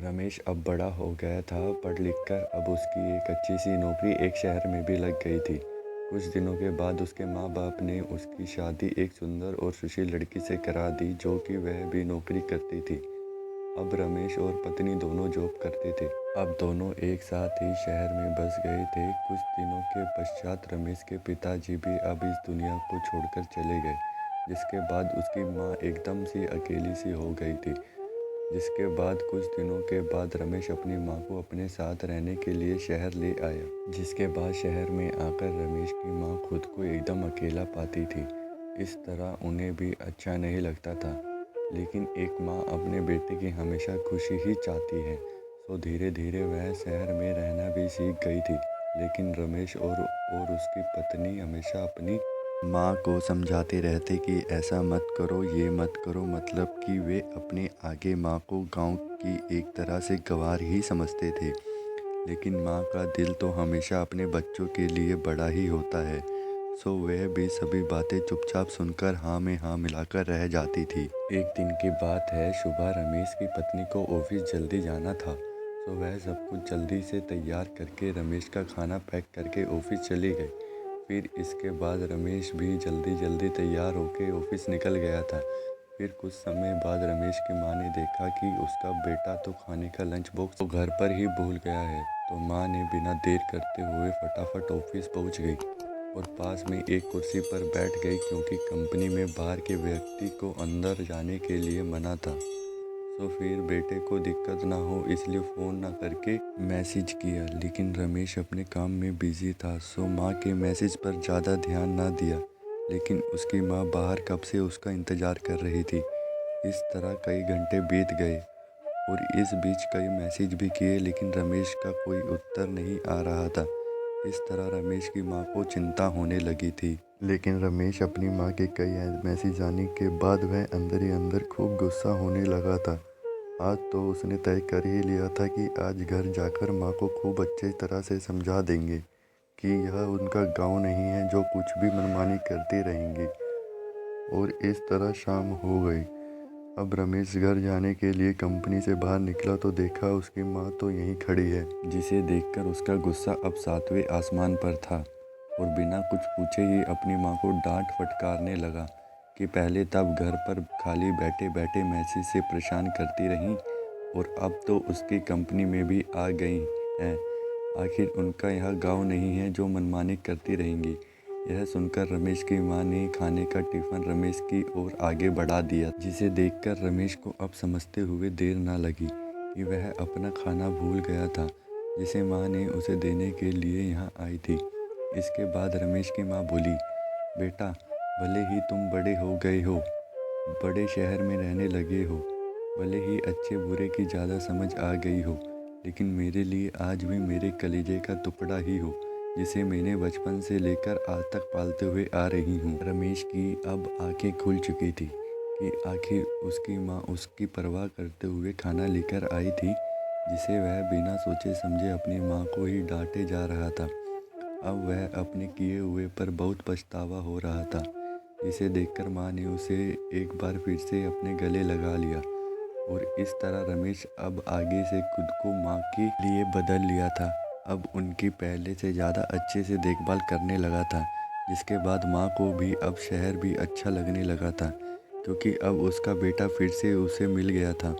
रमेश अब बड़ा हो गया था। पढ़ लिख कर अब उसकी एक अच्छी सी नौकरी एक शहर में भी लग गई थी। कुछ दिनों के बाद उसके माँ बाप ने उसकी शादी एक सुंदर और सुशील लड़की से करा दी, जो कि वह भी नौकरी करती थी। अब रमेश और पत्नी दोनों जॉब करते थे। अब दोनों एक साथ ही शहर में बस गए थे। कुछ दिनों के पश्चात रमेश के पिताजी भी अब इस दुनिया को छोड़कर चले गए, जिसके बाद उसकी माँ एकदम से अकेली सी हो गई थी। जिसके बाद कुछ दिनों के बाद रमेश अपनी माँ को अपने साथ रहने के लिए शहर ले आया। जिसके बाद शहर में आकर रमेश की माँ खुद को एकदम अकेला पाती थी। इस तरह उन्हें भी अच्छा नहीं लगता था, लेकिन एक माँ अपने बेटे की हमेशा खुशी ही चाहती है। तो धीरे धीरे वह शहर में रहना भी सीख गई थी। लेकिन रमेश और उसकी पत्नी हमेशा अपनी माँ को समझाते रहते कि ऐसा मत करो, ये मत करो, मतलब कि वे अपने आगे माँ को गांव की एक तरह से गंवार ही समझते थे। लेकिन माँ का दिल तो हमेशा अपने बच्चों के लिए बड़ा ही होता है। सो वह भी सभी बातें चुपचाप सुनकर हाँ में हाँ मिलाकर रह जाती थी। एक दिन की बात है, सुबह रमेश की पत्नी को ऑफिस जल्दी जाना था। तो वह सब कुछ जल्दी से तैयार करके रमेश का खाना पैक करके ऑफिस चली गई। फिर इसके बाद रमेश भी जल्दी जल्दी तैयार होकर ऑफिस निकल गया था। फिर कुछ समय बाद रमेश की माँ ने देखा कि उसका बेटा तो खाने का लंच बॉक्स तो घर पर ही भूल गया है। तो माँ ने बिना देर करते हुए फटाफट ऑफिस पहुंच गई और पास में एक कुर्सी पर बैठ गई, क्योंकि कंपनी में बाहर के व्यक्ति को अंदर जाने के लिए मना था। तो फिर बेटे को दिक्कत ना हो इसलिए फ़ोन ना करके मैसेज किया। लेकिन रमेश अपने काम में बिजी था, सो माँ के मैसेज पर ज़्यादा ध्यान ना दिया। लेकिन उसकी माँ बाहर कब से उसका इंतज़ार कर रही थी। इस तरह कई घंटे बीत गए और इस बीच कई मैसेज भी किए, लेकिन रमेश का कोई उत्तर नहीं आ रहा था। इस तरह रमेश की माँ को चिंता होने लगी थी। लेकिन रमेश अपनी माँ के कई मैसेज आने के बाद वह अंदर ही अंदर खूब गुस्सा होने लगा था। आज तो उसने तय कर ही लिया था कि आज घर जाकर माँ को खूब अच्छी तरह से समझा देंगे कि यह उनका गांव नहीं है जो कुछ भी मनमानी करती रहेंगी। और इस तरह शाम हो गई। अब रमेश घर जाने के लिए कंपनी से बाहर निकला तो देखा उसकी माँ तो यहीं खड़ी है, जिसे देखकर उसका गुस्सा अब सातवें आसमान पर था और बिना कुछ पूछे ही अपनी माँ को डांट फटकारने लगा कि पहले तब घर पर खाली बैठे बैठे मैसेज से परेशान करती रहीं और अब तो उसकी कंपनी में भी आ गई हैं। आखिर उनका यह गांव नहीं है जो मनमानी करती रहेंगी। यह सुनकर रमेश की माँ ने खाने का टिफ़िन रमेश की ओर आगे बढ़ा दिया, जिसे देखकर रमेश को अब समझते हुए देर ना लगी कि वह अपना खाना भूल गया था, जिसे माँ ने उसे देने के लिए यहाँ आई थी। इसके बाद रमेश की माँ बोली, बेटा, भले ही तुम बड़े हो गए हो, बड़े शहर में रहने लगे हो, भले ही अच्छे बुरे की ज़्यादा समझ आ गई हो, लेकिन मेरे लिए आज भी मेरे कलेजे का टुकड़ा ही हो, जिसे मैंने बचपन से लेकर आज तक पालते हुए आ रही हूँ। रमेश की अब आंखें खुल चुकी थी कि आखिर उसकी माँ उसकी परवाह करते हुए खाना लेकर आई थी, जिसे वह बिना सोचे समझे अपनी माँ को ही डांटे जा रहा था। अब वह अपने किए हुए पर बहुत पछतावा हो रहा था, जिसे देखकर माँ ने उसे एक बार फिर से अपने गले लगा लिया। और इस तरह रमेश अब आगे से खुद को माँ के लिए बदल लिया था। अब उनकी पहले से ज़्यादा अच्छे से देखभाल करने लगा था, जिसके बाद माँ को भी अब शहर भी अच्छा लगने लगा था, क्योंकि अब उसका बेटा फिर से उसे मिल गया था।